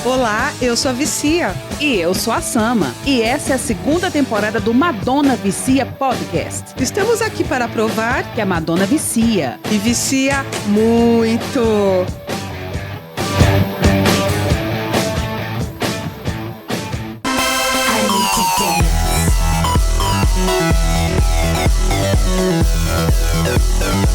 Olá, eu sou a Vicia. E eu sou a Sama. E essa é a segunda temporada do Madonna Vicia Podcast. Estamos aqui para provar que a Madonna vicia. E vicia muito.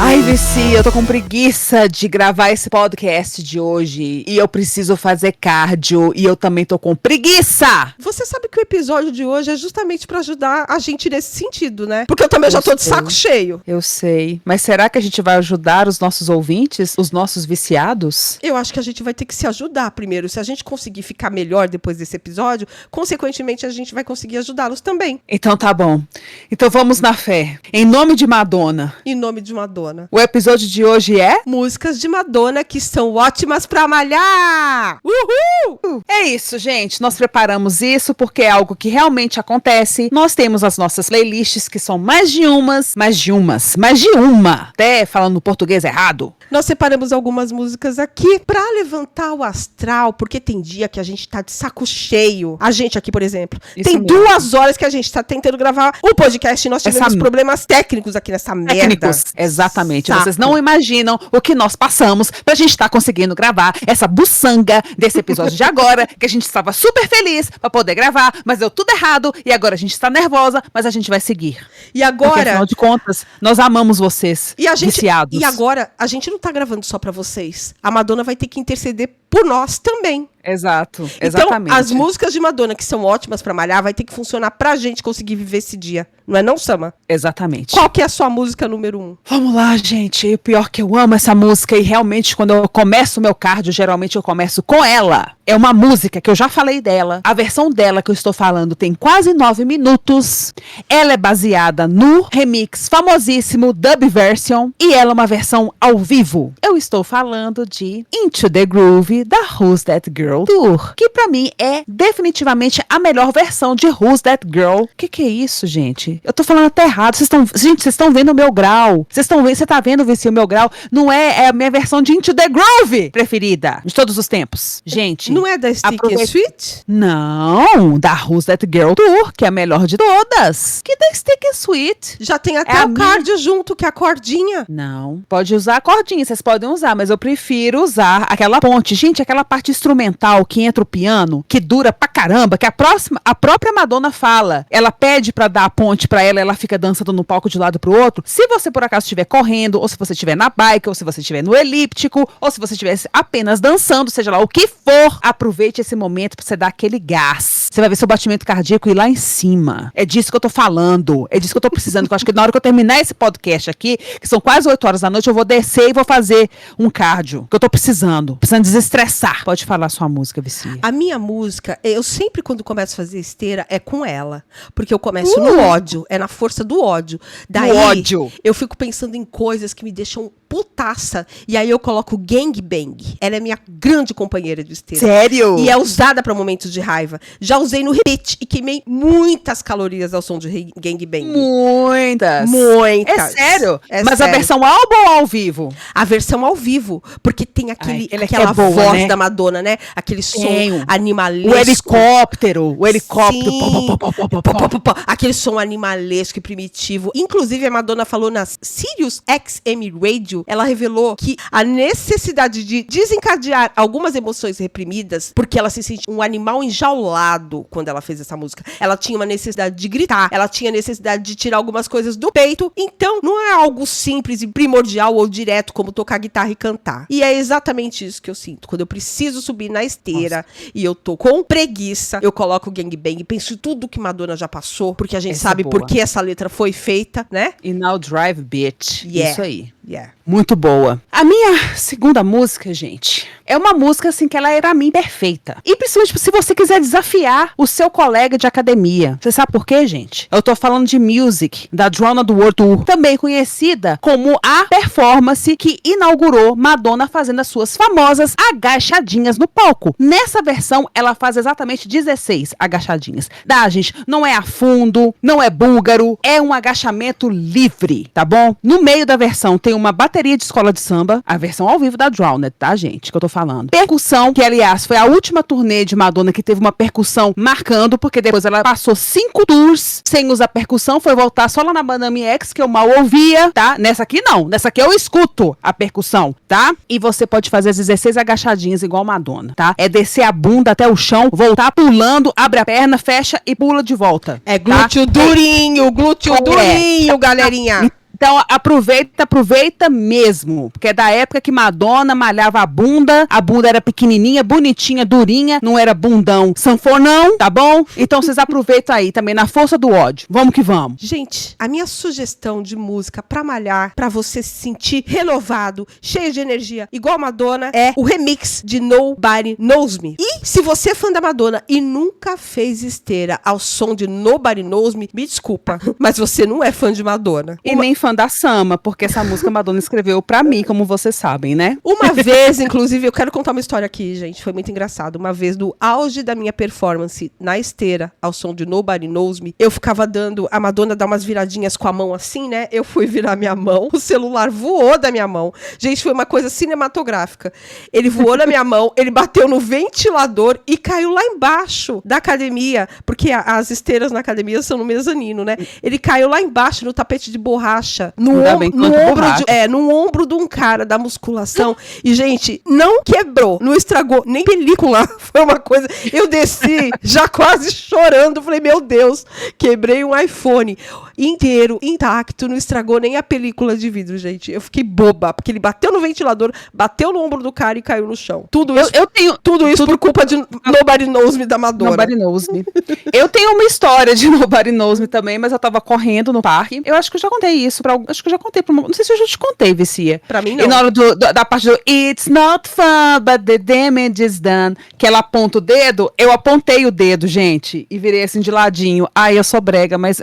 Ai, Vici, eu tô com preguiça de gravar esse podcast de hoje. E eu preciso fazer cardio. E eu também tô com preguiça! Você sabe que o episódio de hoje é justamente pra ajudar a gente nesse sentido, né? Porque eu também já tô de saco cheio. Eu sei. Mas será que a gente vai ajudar os nossos ouvintes? Os nossos viciados? Eu acho que a gente vai ter que se ajudar primeiro. Se a gente conseguir ficar melhor depois desse episódio, consequentemente a gente vai conseguir ajudá-los também. Então tá bom. Então vamos na fé. Em nome de Madonna. Em nome de Madonna. O episódio de hoje é... músicas de Madonna que são ótimas pra malhar! Uhul! É isso, gente. Nós preparamos isso porque é algo que realmente acontece. Nós temos as nossas playlists que são mais de uma. Até falando português errado. Nós separamos algumas músicas aqui pra levantar o astral, porque tem dia que a gente tá de saco cheio. A gente aqui, por exemplo. Isso tem mesmo. 2 horas que a gente tá tentando gravar o podcast e nós tivemos problemas técnicos aqui nessa merda. Exatamente. Saco. Vocês não imaginam o que nós passamos pra gente estar conseguindo gravar essa buçanga desse episódio de agora, que a gente estava super feliz pra poder gravar, mas deu tudo errado e agora a gente está nervosa, mas a gente vai seguir. E agora... porque, afinal de contas, nós amamos vocês, viciados. E agora, a gente não tá gravando só pra vocês. A Madonna vai ter que interceder por nós também. Exato, exatamente. Então, as músicas de Madonna que são ótimas pra malhar, vai ter que funcionar pra gente conseguir viver esse dia. Não é não, Sama? Exatamente. Qual que é a sua música número 1? Vamos lá, gente. E o pior que eu amo essa música e realmente quando eu começo o meu cardio, geralmente eu começo com ela. É uma música que eu já falei dela. A versão dela que eu estou falando tem quase 9 minutos. Ela é baseada no remix famosíssimo Dub Version e ela é uma versão ao vivo. Eu estou falando de Into the Groove da Who's That Girl Tour, que pra mim é definitivamente a melhor versão de Who's That Girl. Que é isso, gente? Eu tô falando até errado. Vocês estão vendo o meu grau. Você tá vendo, Vici, o meu grau? Não é a minha versão de Into the Groove preferida de todos os tempos. Gente, não é da Stick and Sweet? Não, da Who's That Girl Tour, que é a melhor de todas. Que da Stick and Sweet. Já tem até o cardio junto, que é a cordinha. Não, pode usar a cordinha, vocês podem usar, mas eu prefiro usar aquela ponte. Gente, aquela parte instrumental que entra o piano, que dura pra caramba, que a própria Madonna fala. Ela pede pra dar a ponte pra ela fica dançando no palco de um lado pro outro. Se você por acaso estiver correndo, ou se você estiver na bike, ou se você estiver no elíptico, ou se você estiver apenas dançando, seja lá o que for, aproveite esse momento pra você dar aquele gás. Você vai ver seu batimento cardíaco ir lá em cima. É disso que eu tô falando. É disso que eu tô precisando. Que eu acho que na hora que eu terminar esse podcast aqui, que são quase 8 horas da noite, eu vou descer e vou fazer um cardio. Que eu tô precisando desestressar. Pode falar sua música, Vici. A minha música, eu sempre quando começo a fazer esteira, é com ela. Porque eu começo no ódio. É na força do ódio. Daí, ódio. Eu fico pensando em coisas que me deixam putaça. E aí eu coloco Gangbang. Ela é minha grande companheira de esteira. Sério? E é usada para momentos de raiva. Já usei no repeat e queimei muitas calorias ao som de Gangbang. Muitas. É sério? Mas sério. A versão álbum ou ao vivo? A versão ao vivo. Porque tem aquela boa, voz, né? Da Madonna, né? Aquele som animalesco. O helicóptero. Aquele som animalesco e primitivo. Inclusive, a Madonna falou na Sirius XM Radio, ela revelou que a necessidade de desencadear algumas emoções reprimidas, porque ela se sente um animal enjaulado quando ela fez essa música. Ela tinha uma necessidade de gritar, ela tinha necessidade de tirar algumas coisas do peito. Então, não é algo simples e primordial ou direto como tocar guitarra e cantar. E é exatamente isso que eu sinto. Quando eu preciso subir na esteira e eu tô com preguiça, eu coloco o Gangbang, penso em tudo que Madonna já passou, porque a gente sabe por que essa letra foi feita, né? E Now Drive Bitch. Isso aí. Yeah. Muito boa. A minha segunda música, gente, é uma música assim que ela é pra mim perfeita. E principalmente se você quiser desafiar o seu colega de academia. Você sabe por quê, gente? Eu tô falando de Music, da Drowned World Tour, também conhecida como a performance que inaugurou Madonna fazendo as suas famosas agachadinhas no palco. Nessa versão, ela faz exatamente 16 agachadinhas. Gente, não é a fundo, não é búlgaro, é um agachamento livre, tá bom? No meio da versão tem uma bateria de escola de samba, a versão ao vivo da Drowned, tá, gente? Que eu tô falando. Percussão, que aliás foi a última turnê de Madonna que teve uma percussão marcando, porque depois ela passou 5 tours sem usar percussão, foi voltar só lá na Madame X, que eu mal ouvia, tá? Nessa aqui não, nessa aqui eu escuto a percussão, tá? E você pode fazer as 16 agachadinhas igual Madonna, tá? É descer a bunda até o chão, voltar pulando, abre a perna, fecha e pula de volta. É glúteo durinho, galerinha. Então, aproveita mesmo. Porque é da época que Madonna malhava a bunda era pequenininha, bonitinha, durinha, não era bundão sanfonão, tá bom? Então, vocês aproveitam aí também, na força do ódio. Vamos que vamos. Gente, a minha sugestão de música pra malhar, pra você se sentir renovado, cheio de energia, igual Madonna, é o remix de Nobody Knows Me. E se você é fã da Madonna e nunca fez esteira ao som de Nobody Knows Me, me desculpa, mas você não é fã de Madonna. E nem fã da Sama, porque essa música Madonna escreveu pra mim, como vocês sabem, né? Uma vez, inclusive, eu quero contar uma história aqui, gente, foi muito engraçado. Uma vez, no auge da minha performance na esteira, ao som de Nobody Knows Me, eu ficava dando, a Madonna dá umas viradinhas com a mão assim, né? Eu fui virar minha mão, o celular voou da minha mão. Gente, foi uma coisa cinematográfica. Ele voou na minha mão, ele bateu no ventilador e caiu lá embaixo da academia, porque as esteiras na academia são no mezanino, né? Ele caiu lá embaixo, no tapete de borracha, no ombro de um cara da musculação. E, gente, não quebrou, não estragou, nem película. Foi uma coisa... Eu desci já quase chorando. Falei, meu Deus, quebrei um iPhone inteiro, intacto, não estragou nem a película de vidro, gente. Eu fiquei boba, porque ele bateu no ventilador, bateu no ombro do cara e caiu no chão. Tudo isso por culpa de Nobody Knows Me da Madonna. Nobody Knows Me. Eu tenho uma história de Nobody Knows Me também, mas eu tava correndo no parque. Eu acho que eu já contei isso acho que eu já contei pra uma... Não sei se eu já te contei, Vicia. Pra mim, não. E na hora da parte do It's not fun, but the damage is done, que ela aponta o dedo, eu apontei o dedo, gente, e virei assim de ladinho. Ai, eu sou brega, mas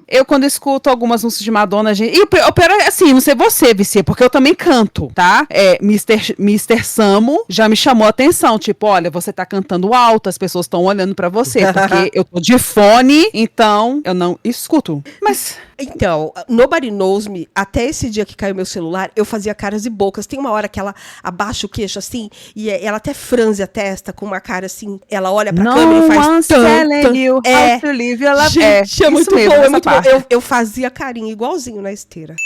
eu quando escuto algumas músicas de Madonna, gente... E o pior é assim, não sei você, Vicia, porque eu também canto, tá? Mr. Samo já me chamou a atenção, tipo, olha, você tá cantando alto, as pessoas estão olhando pra você, porque eu tô de fone, então eu não escuto. Mas... Então, Nobody Knows Me, até esse dia que caiu meu celular, eu fazia caras e bocas. Tem uma hora que ela abaixa o queixo assim, e ela até franze a testa com uma cara assim, ela olha pra câmera e faz... Gente, é muito bom, é muito bom. Eu fazia carinho igualzinho na esteira.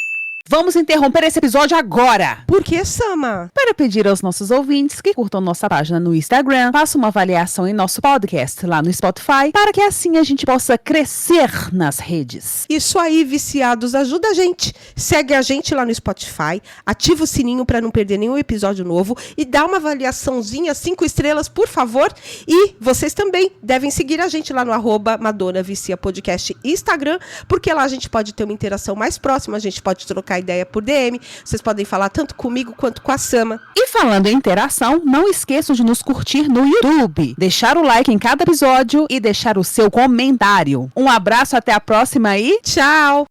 Vamos interromper esse episódio agora. Por que, Sama? Para pedir aos nossos ouvintes que curtam nossa página no Instagram, façam uma avaliação em nosso podcast lá no Spotify, para que assim a gente possa crescer nas redes. Isso aí, viciados, ajuda a gente. Segue a gente lá no Spotify, ativa o sininho para não perder nenhum episódio novo e dá uma avaliaçãozinha, 5 estrelas, por favor. E vocês também devem seguir a gente lá no @MadonaViciaPodcast Instagram, porque lá a gente pode ter uma interação mais próxima, a gente pode trocar ideia por DM, vocês podem falar tanto comigo quanto com a Sama. E falando em interação, não esqueçam de nos curtir no YouTube, deixar o like em cada episódio e deixar o seu comentário. Um abraço, até a próxima e tchau!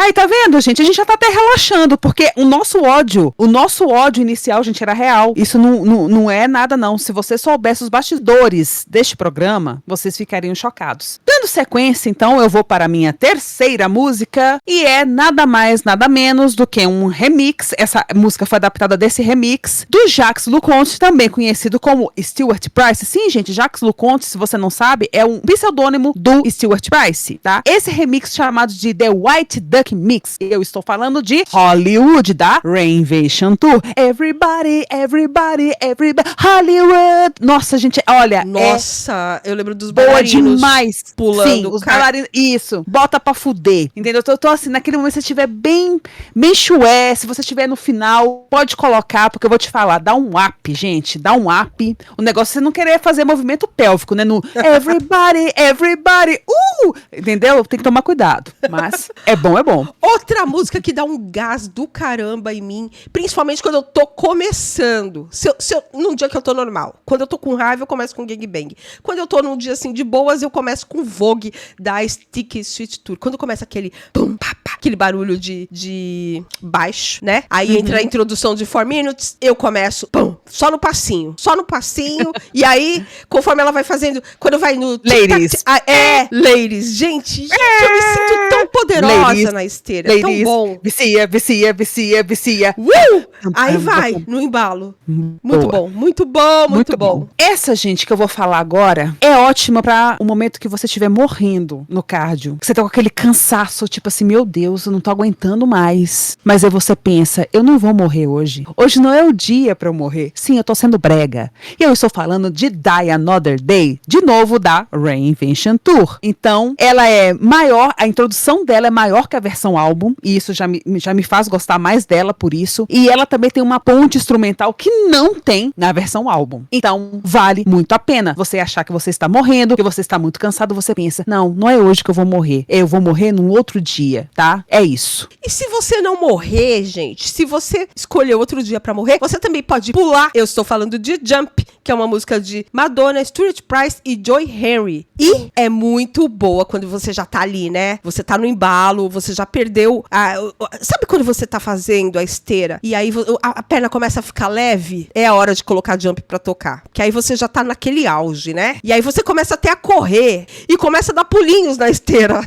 Aí, tá vendo, gente? A gente já tá até relaxando, porque o nosso ódio inicial, gente, era real. Isso não é nada, não. Se você soubesse os bastidores deste programa, vocês ficariam chocados. Dando sequência, então, eu vou para a minha terceira música, e é nada mais, nada menos do que um remix. Essa música foi adaptada desse remix do Jacques Leconte, também conhecido como Stuart Price. Sim, gente, Jacques Leconte, se você não sabe, é um pseudônimo do Stuart Price, tá? Esse remix chamado de The White Duck Mix. Eu estou falando de Hollywood, da Rainvasion Tour. Everybody, Hollywood. Nossa, gente, olha. Nossa, eu lembro dos bailarinos. Boa demais. Pulando. Sim, os bailarinos. Isso. Bota pra fuder. Entendeu? Eu tô assim, naquele momento, se você estiver bem chué, se você estiver no final, pode colocar, porque eu vou te falar, dá um up, gente. Dá um up. O negócio é você não querer fazer movimento pélvico, né? No everybody. Entendeu? Tem que tomar cuidado. Mas é bom. Outra música que dá um gás do caramba em mim, principalmente quando eu tô começando. Num dia que eu tô normal. Quando eu tô com raiva, eu começo com Gangbang. Quando eu tô num dia assim de boas, eu começo com Vogue da Sticky Sweet Tour. Quando começa aquele pum, pá, pá, aquele barulho de baixo, né? Aí entra a introdução de 4 minutes, eu começo, pum, só no passinho, e aí, conforme ela vai fazendo, quando vai no... Ladies. Ladies. Gente, eu me sinto tão poderosa Ladies. na esteira, é tão bom. Vicia. Aí vai, no embalo. Muito bom. Essa, gente, que eu vou falar agora, é ótima pra o momento que você estiver morrendo no cardio. Que você tá com aquele cansaço, tipo assim, meu Deus, eu não tô aguentando mais. Mas aí você pensa, eu não vou morrer hoje. Hoje não é o dia pra eu morrer. Sim, eu tô sendo brega. E eu estou falando de Die Another Day, de novo da Reinvention Tour. Então, ela é maior, a introdução dela é maior que a versão álbum, e isso já me faz gostar mais dela por isso. E ela também tem uma ponte instrumental que não tem na versão álbum. Então, vale muito a pena. Você achar que você está morrendo, que você está muito cansado, você pensa, não é hoje que eu vou morrer. Eu vou morrer num outro dia, tá? É isso. E se você não morrer, gente, se você escolher outro dia pra morrer, você também pode pular. Eu estou falando de Jump, que é uma música de Madonna, Stuart Price e Joy Henry. E é muito boa quando você já tá ali, né? Você tá no embalo, você já perdeu sabe quando você tá fazendo a esteira e aí a perna começa a ficar leve? É a hora de colocar Jump pra tocar. Que aí você já tá naquele auge, né? E aí você começa até a correr e começa a dar pulinhos na esteira.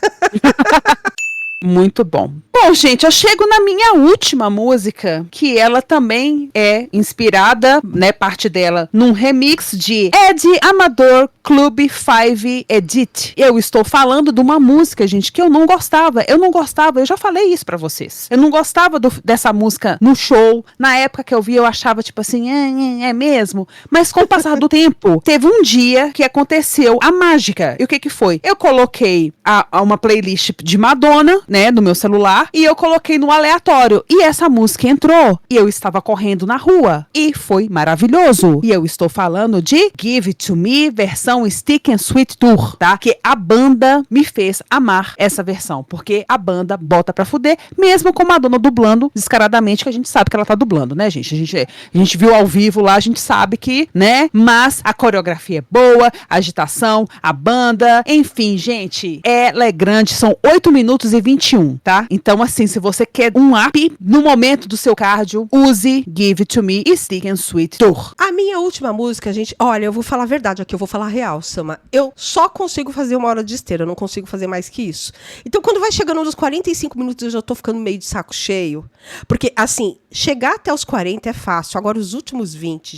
Muito bom. Bom, gente, eu chego na minha última música, que ela também é inspirada, né, parte dela, num remix de Ed Amador Club 5 Edit. Eu estou falando de uma música, gente, que eu não gostava, eu já falei isso pra vocês. Eu não gostava dessa música no show, na época que eu vi eu achava tipo assim, é mesmo? Mas com o passar do tempo, teve um dia que aconteceu a mágica. E o que que foi? Eu coloquei uma playlist de Madonna, né, no meu celular, e eu coloquei no aleatório, e essa música entrou, e eu estava correndo na rua, e foi maravilhoso. E eu estou falando de Give It To Me, versão Stick and Sweet Tour, tá? Que a banda me fez amar essa versão, porque a banda bota pra fuder, mesmo com Madonna dublando descaradamente, que a gente sabe que ela tá dublando, né, gente? A gente viu ao vivo lá, a gente sabe que, né? Mas a coreografia é boa, a agitação, a banda, enfim, gente, ela é grande, são 8 minutos e 21, tá? Então, assim, se você quer um up no momento do seu cardio, use Give It To Me e Stick and Sweet Tour. A minha última música, gente, olha, eu vou falar a verdade aqui, eu vou falar real, Sama. Eu só consigo fazer 1 hora de esteira, eu não consigo fazer mais que isso. Então, quando vai chegando nos 45 minutos, eu já tô ficando meio de saco cheio. Porque, assim, chegar até os 40 é fácil. Agora, os últimos 20,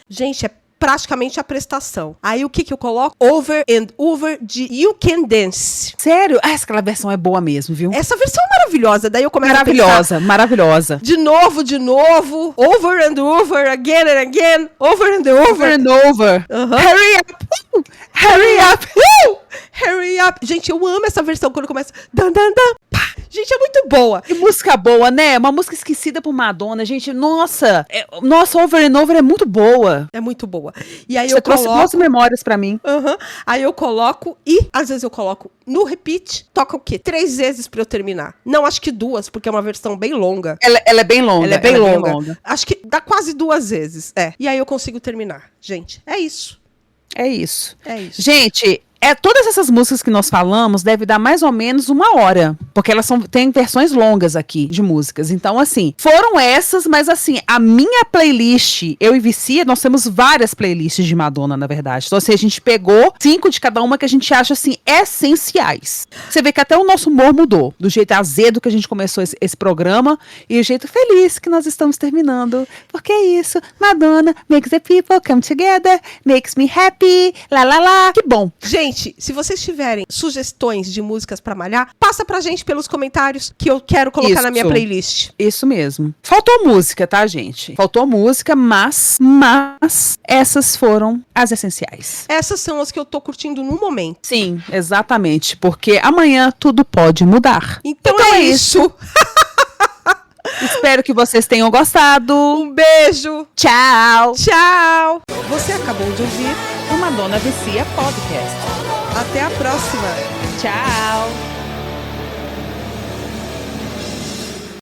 gente, é praticamente a prestação. Aí o que eu coloco? Over and Over de You Can Dance. Sério? Aquela versão é boa mesmo, viu? Essa versão é maravilhosa. Daí eu começo a pensar, maravilhosa. De novo. Over and over, again and again. Over and over. Over and over. Hurry up. Hurry up. Gente, eu amo essa versão quando começa. Dan, dan, dan. Pá. Gente, é muito boa. Que música boa, né? Uma música esquecida por Madonna, gente. Nossa, Over and Over é muito boa. É muito boa. E aí Você trouxe boas memórias pra mim. Aí eu coloco e, às vezes eu coloco no repeat, toca o quê? 3 vezes pra eu terminar. Não, acho que 2, porque é uma versão bem longa. Ela é bem longa. Ela é bem longa. Acho que dá quase 2 vezes. E aí eu consigo terminar. Gente, é isso. É isso. Gente, todas essas músicas que nós falamos deve dar mais ou menos 1 hora, porque elas têm versões longas aqui de músicas. Então, assim, foram essas, mas assim, a minha playlist, eu e Vicia, nós temos várias playlists de Madonna, na verdade. Então, assim, a gente pegou 5 de cada uma que a gente acha, assim, essenciais. Você vê que até o nosso humor mudou, do jeito azedo que a gente começou esse programa e o jeito feliz que nós estamos terminando. Porque é isso, Madonna makes the people come together, makes me happy, lá, lá, lá. Que bom. Gente, se vocês tiverem sugestões de músicas pra malhar, passa pra gente pelos comentários que eu quero colocar na minha playlist. Isso mesmo. Faltou música, tá, gente? Faltou música, mas essas foram as essenciais. Essas são as que eu tô curtindo no momento. Sim, exatamente, porque amanhã tudo pode mudar. Então é isso. Espero que vocês tenham gostado. Um beijo. Tchau. Tchau. Você acabou de ouvir o Madonna Vicia Podcast. Até a próxima. Tchau.